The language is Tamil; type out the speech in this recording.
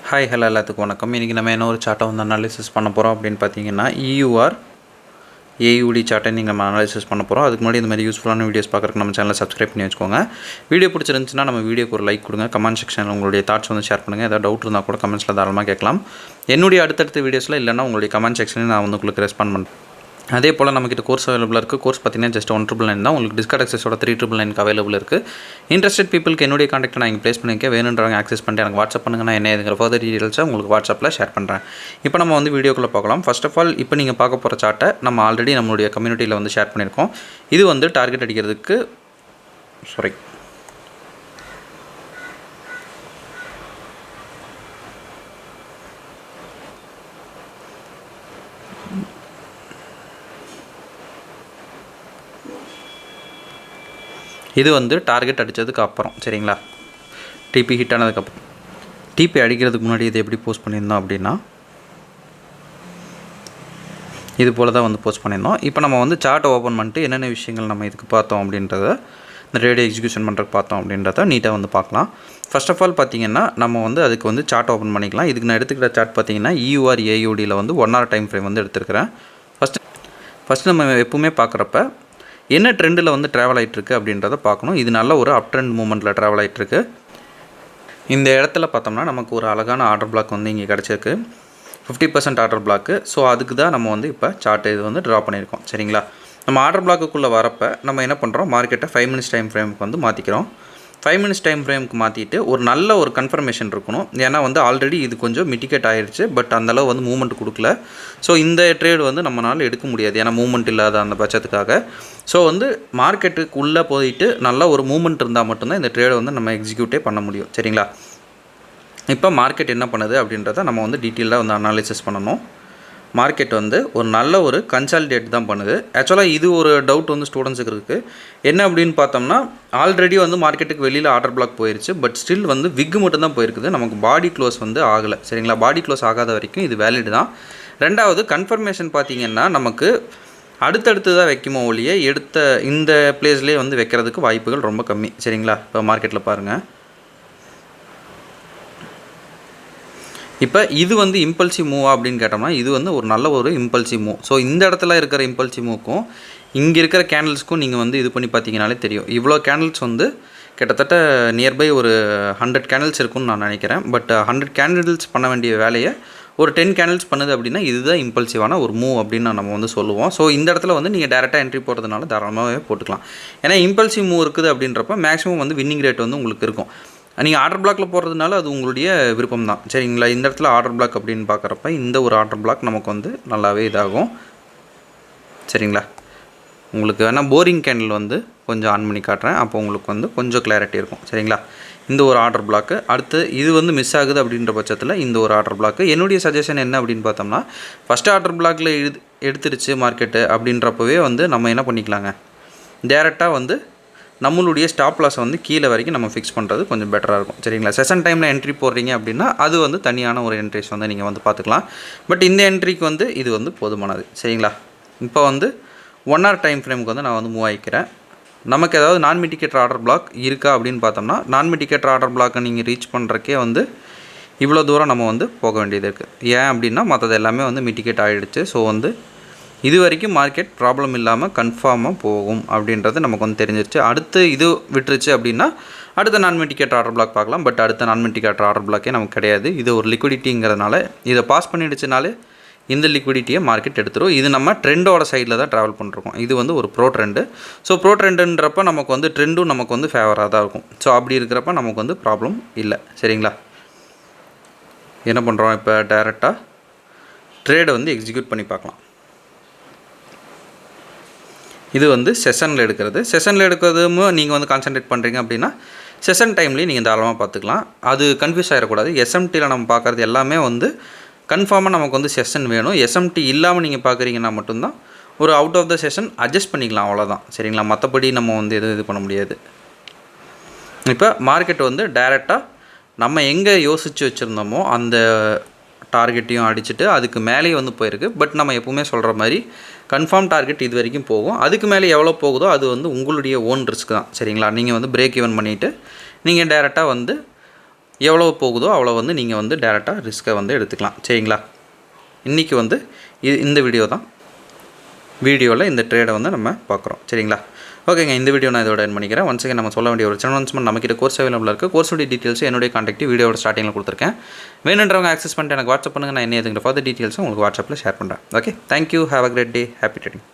ஹாய் ஹலோ எல்லாத்துக்கும் வணக்கம். இன்றைக்கி நம்ம என்ன ஒரு சார்ட்டை வந்து அனாலிசிஸ் பண்ண போகிறோம் அப்படின்னு பார்த்தீங்கன்னா EUR AUD சார்ட்டை நீங்கள் நம்ம அனாலிசிஸ் பண்ண போகிறோம். அதுக்கு முன்னாடி இந்த மாதிரி யூஸ்ஃபுல்லான வீடியோஸ் பார்க்குறதுக்கு நம்ம சேனலை சப்ஸ்கிரைப் பண்ணி வச்சுக்கோங்க. வீடியோ பிடிச்சிருந்துச்சுன்னா நம்ம வீடியோக்கு ஒரு லைக் கொடுங்க. கமெண்ட் செக்ஷனில் உங்களுடைய தாட்ஸ் வந்து ஷேர் பண்ணுங்கள். ஏதாவது டவுட் இருந்தால் கூட கமெண்ட்ஸில் தாராளமாக கேட்கலாம். என்னுடைய அடுத்தடுத்த வீடியோஸில் இல்லைனா உங்களுடைய கமெண்ட் செக்ஷனில் நான் வந்து உங்களுக்கு ரெஸ்பாண்ட் பண்ணுறேன். அதே போல் நம்மக்கிட்ட கோர்ஸ் அவைலபிளாக இருக்குது. கோர்ஸ் பார்த்தீங்கன்னா ஜஸ்ட் 199 தான். உங்களுக்கு டிஸ்கவுண்ட் ஆக்சஸோட 399 அவைலபிள் இருக்குது. இன்ட்ரெஸ்டட் பீப்புளுக்கு என்னுடைய கான்டாக்ட் நான் இங்கே ப்ளேஸ் பண்ணியிருக்கேன். வேணுன்றவங்க ஆக்சஸ் பண்ணிட்டு எனக்கு வாட்ஸ்அப் பண்ணுங்கள். நான் என்ன இதுங்கிற ஃபர்தர் டீட்டெயில்ஸை உங்களுக்கு வாட்ஸ்அப்பில் ஷேர் பண்ணுறேன். இப்போ நம்ம வந்து வீடியோக்குள்ளே பார்க்கலாம். ஃபர்ஸ்ட் ஆஃப் ஆல் இப்போ நீங்கள் பார்க்க போகிற சார்ட்டை நம்ம ஆல்ரெடி நம்மளுடைய கம்யூனிட்டியில் வந்து ஷேர் பண்ணியிருக்கோம். இது வந்து டார்கெட் அடிக்கிறதுக்கு இது வந்து டார்கெட் அடித்ததுக்கு அப்புறம் சரிங்களா, டிபி ஹிட் ஆனதுக்கப்புறம். டிபி அடிக்கிறதுக்கு முன்னாடி இது எப்படி போஸ்ட் பண்ணியிருந்தோம் அப்படின்னா இது போல் தான் வந்து போஸ்ட் பண்ணியிருந்தோம். இப்போ நம்ம வந்து சார்ட்டை ஓப்பன் பண்ணிட்டு என்னென்ன விஷயங்கள் நம்ம இதுக்கு பார்த்தோம் அப்படின்றத, இந்த ட்ரேடை எக்ஸிக்யூஷன் பண்ணுறதுக்கு பார்த்தோம் அப்படின்றத நீட்டாக வந்து பார்க்கலாம். ஃபர்ஸ்ட் ஆஃப் ஆல் பார்த்திங்கன்னா நம்ம வந்து அதுக்கு வந்து சார்ட் ஓப்பன் பண்ணிக்கலாம். இதுக்கு நான் எடுத்துக்கிற சார்ட் பார்த்திங்கன்னா EUR AUDயில் வந்து 1 hour டைம் ஃப்ரேம் வந்து எடுத்துருக்கிறேன். ஃபஸ்ட்டு நம்ம எப்பவுமே பார்க்குறப்ப என்ன ட்ரெண்டில் வந்து ட்ராவல் ஆகிட்டுருக்கு அப்படின்றத பார்க்கணும். இது நல்ல ஒரு அப் ட்ரெண்ட் மூமெண்ட்டில் ட்ராவல் ஆகிட்டுருக்கு. இந்த இடத்துல பார்த்தோம்னா நமக்கு ஒரு அழகான ஆர்டர் பிளாக் வந்து இங்கே கிடச்சிருக்கு. 50% ஆர்டர் பிளாக்கு. ஸோ அதுக்கு தான் நம்ம வந்து இப்போ சார்ட் இது வந்து ட்ரா பண்ணியிருக்கோம் சரிங்களா. நம்ம ஆர்டர் பிளாக்குள்ளே வரப்போ நம்ம என்ன பண்ணுறோம், மார்க்கெட்டை 5 minutes டைம் ஃப்ரேமுக்கு வந்து மாற்றிக்கிறோம். 5 minutes டைம் ஃப்ரேமுக்கு மாற்றிட்டு ஒரு நல்ல ஒரு கன்ஃபர்மேஷன் இருக்கணும். ஏன்னா வந்து ஆல்ரெடி இது கொஞ்சம் மிட்டிகேட் ஆகிடுச்சு, பட் அந்தளவு வந்து மூவ்மெண்ட் கொடுக்கல. ஸோ இந்த ட்ரேடு வந்து நம்மளால் எடுக்க முடியாது, ஏன்னா மூவ்மெண்ட் இல்லாத அந்த பட்சத்துக்காக. ஸோ வந்து மார்க்கெட்டுக்கு உள்ளே போயிட்டு நல்ல ஒரு மூவ்மெண்ட் இருந்தால் மட்டும்தான் இந்த ட்ரேடை வந்து நம்ம எக்ஸிக்யூட்டே பண்ண முடியும் சரிங்களா. இப்போ மார்க்கெட் என்ன பண்ணுது அப்படின்றத நம்ம வந்து டீட்டெயிலாக வந்து அனாலிசிஸ் பண்ணணும். மார்க்கெட் வந்து ஒரு நல்ல ஒரு கன்சாலிடேட் தான் பண்ணுது. ஆக்சுவலாக இது ஒரு டவுட் வந்து ஸ்டூடெண்ட்ஸுக்கு இருக்குது. என்ன அப்படின்னு பார்த்தோம்னா ஆல்ரெடி வந்து மார்க்கெட்டுக்கு வெளியில் ஆர்டர் பிளாக் போயிடுச்சு, பட் ஸ்டில் வந்து விக் மட்டும் தான் போயிருக்குது. நமக்கு பாடி க்ளோஸ் வந்து ஆகலை சரிங்களா. பாடி க்ளோஸ் ஆகாத வரைக்கும் இது வேலிட் தான். ரெண்டாவது கன்ஃபர்மேஷன் பார்த்திங்கன்னா நமக்கு அடுத்தடுத்து தான் வைக்குமோ ஒழிய எடுத்த இந்த பிளேஸ்லேயே வந்து வைக்கிறதுக்கு வாய்ப்புகள் ரொம்ப கம்மி சரிங்களா. இப்போ மார்க்கெட்டில் பாருங்கள், இப்போ இது வந்து இம்பல்சிவ் மூவா அப்படின்னு கேட்டோம்னா இது வந்து ஒரு நல்ல ஒரு இம்பல்சிவ் மூவ். ஸோ இந்த இடத்துல இருக்கிற இம்பல்சிவ் மூவுக்கும் இங்கே இருக்கிற கேண்டில்ஸ்க்கும் நீங்கள் வந்து இது பண்ணி பார்த்தீங்கனாலே தெரியும். இவ்வளோ கேண்டில்ஸ் வந்து கிட்டத்தட்ட நியர்பை ஒரு 100 கேண்டில்ஸ் இருக்குன்னு நான் நினைக்கிறேன். பட் 100 கேண்டில்ஸ் பண்ண வேண்டிய வேலையை ஒரு 10 கேண்டில்ஸ் பண்ணுது அப்படின்னா இதுதான் இம்பல்சிவான ஒரு மூவ் அப்படின்னு நம்ம வந்து சொல்லுவோம். ஸோ இந்த இடத்துல வந்து நீங்கள் டேரெக்டாக என்ட்ரி போடுறதுனால தாராளமாகவே போட்டுக்கலாம். ஏன்னா இம்பல்சிவ் மூவ் இருக்குது அப்படின்றப்ப மேக்ஸிமம் வந்து வின்னிங் ரேட் வந்து உங்களுக்கு இருக்கும். நீங்கள் ஆர்டர் பிளாக்கில் போடுறதுனால அது உங்களுடைய விருப்பம் தான் சரிங்களா. இந்த இடத்துல ஆர்டர் பிளாக் அப்படின்னு பார்க்குறப்ப இந்த ஒரு ஆர்டர் பிளாக் நமக்கு வந்து நல்லாவே இதாகும் சரிங்களா. உங்களுக்கு வேணால் போரிங் கேண்டில் வந்து கொஞ்சம் ஆன் பண்ணி காட்டுறேன், அப்போ உங்களுக்கு வந்து கொஞ்சம் கிளாரிட்டி இருக்கும் சரிங்களா. இந்த ஒரு ஆர்டர் பிளாக்கு அடுத்து இது வந்து மிஸ் ஆகுது அப்படின்ற பட்சத்தில் இந்த ஒரு ஆர்டர் பிளாக்கு. என்னுடைய சஜஷன் என்ன அப்படின்னு பார்த்தோம்னா ஃபஸ்ட்டு ஆர்டர் பிளாக்கில் எடுத்துருச்சு மார்க்கெட்டு அப்படின்றப்பவே வந்து நம்ம என்ன பண்ணிக்கலாங்க, டேரெக்டாக வந்து நம்மளுடைய ஸ்டாப் லாஸை வந்து கீழே வரைக்கும் நம்ம ஃபிக்ஸ் பண்ணுறது கொஞ்சம் பெட்டராக இருக்கும் சரிங்களா. செஷன் டைமில் என்ட்ரி போடுறீங்க அப்படின்னா அது வந்து தனியான ஒரு என்ட்ரிஸ் வந்து நீங்கள் வந்து பார்த்துக்கலாம். பட் இந்த என்ட்ரிக்கு வந்து இது வந்து போதுமானது சரிங்களா. இப்போ வந்து 1 hour டைம் ஃப்ரேமுக்கு வந்து நான் வந்து மூவ் ஆகிக்கிறேன். நமக்கு ஏதாவது நான் மிட்டிகேட்டர் ஆர்டர் பிளாக் இருக்கா அப்படின்னு பார்த்தோம்னா நான் மிட்டிகேட்டர் ஆர்டர் பிளாக்கை நீங்கள் ரீச் பண்ணுறக்கே வந்து இவ்வளோ தூரம் நம்ம வந்து போக வேண்டியது இருக்குது. ஏன் அப்படின்னா மற்றது எல்லாமே வந்து மிட்டிகேட் ஆகிடுச்சு. ஸோ வந்து இது வரைக்கும் மார்க்கெட் ப்ராப்ளம் இல்லாமல் கன்ஃபார்மாக போகும் அப்படின்றது நமக்கு வந்து தெரிஞ்சிருச்சு. அடுத்து இது விட்டுருச்சு அப்படின்னா அடுத்த நான் மிட்டிகேட்டர் ஆர்டர் பிளாக் பார்க்கலாம். பட் அடுத்த நான் மிட்டிகேட்டர் ஆர்டர் பிளாக்கே நமக்கு கிடையாது. இது ஒரு லிக்விடிட்டிங்கிறதுனால இதை பாஸ் பண்ணிடுச்சுனாலே இந்த லிக்விடிட்டியை மார்க்கெட் எடுத்துரும். இது நம்ம ட்ரெண்டோட சைடில் தான் ட்ராவல் பண்ணிருக்கோம். இது வந்து ஒரு ப்ரோ ட்ரெண்டு. ஸோ ப்ரோ ட்ரெண்டுன்றப்ப நமக்கு வந்து ட்ரெண்டும் நமக்கு வந்து ஃபேவராக தான் இருக்கும். ஸோ அப்படி இருக்கிறப்ப நமக்கு வந்து ப்ராப்ளம் இல்லை சரிங்களா. என்ன பண்ணுறோம், இப்போ டைரெக்டாக ட்ரேடை வந்து எக்ஸிக்யூட் பண்ணி பார்க்கலாம். இது வந்து செஷனில் எடுக்கிறது. செஷனில் எடுக்கிறதும் நீங்கள் வந்து கான்சன்ட்ரேட் பண்ணுறீங்க அப்படின்னா செஷன் டைம்லேயும் நீங்கள் தாராளமாக பார்த்துக்கலாம். அது கன்ஃபியூஸ் ஆகிடக்கூடாது. எஸ்எம்டியில் நம்ம பார்க்குறது எல்லாமே வந்து கன்ஃபார்மாக நமக்கு வந்து செஷன் வேணும். எஸ்எம்டி இல்லாமல் நீங்கள் பார்க்குறீங்கன்னா மட்டும்தான் ஒரு out of the session adjust பண்ணிக்கலாம், அவ்வளோதான் சரிங்களா. மற்றபடி நம்ம வந்து எதுவும் இது பண்ண முடியாது. இப்போ மார்க்கெட் வந்து டைரெக்டாக நம்ம எங்கே யோசித்து வச்சுருந்தோமோ அந்த டார்கெட்டையும் அடிச்சுட்டு அதுக்கு மேலேயே வந்து போயிருக்கு. பட் நம்ம எப்பவுமே சொல்கிற மாதிரி கன்ஃபார்ம் டார்கெட் இது வரைக்கும் போகும். அதுக்கு மேலே எவ்வளோ போகுதோ அது வந்து உங்களுடைய ஓன் ரிஸ்க் தான் சரிங்களா. நீங்கள் வந்து பிரேக் ஈவன் பண்ணிவிட்டு நீங்கள் டேரெக்டாக வந்து எவ்வளோ போகுதோ அவ்வளோ வந்து நீங்கள் வந்து டேரெக்டாக ரிஸ்க்கை வந்து எடுத்துக்கலாம். சரிங்களா? இன்றைக்கி வந்து இந்த வீடியோவில் இந்த ட்ரேடை வந்து நம்ம பார்க்குறோம். சரிங்களா? ஓகேங்க, இந்த வீடியோ நான் இதோட எண்ட் பண்ணிக்கிறேன். ஒன்ஸ் அகைன் நம்ம சொல்ல வேண்டிய ஒரு அனௌன்ஸ்மெண்ட், நம்மக்கிட்ட கோர்ஸ் அவைலபிளாக இருக்குது. கோர்ஸோடைய டீட்டெயில்ஸ் என்னுடைய கான்டாக்ட் வீடியோட ஸ்டார்டிங்கில் கொடுத்துருக்கேன். வேணுன்றவங்க ஆக்சஸ் பண்ணிட்டு எனக்கு வாட்ஸ்அப் பண்ணுங்கள். நான் என்ன எதுங்கிட்ட ஃபர்தர் டீட்டெயில்ஸும் உங்களுக்கு வாட்ஸ்அப்பில் ஷேர் பண்ணுறேன். Okay, thank you, have a great day, happy trading.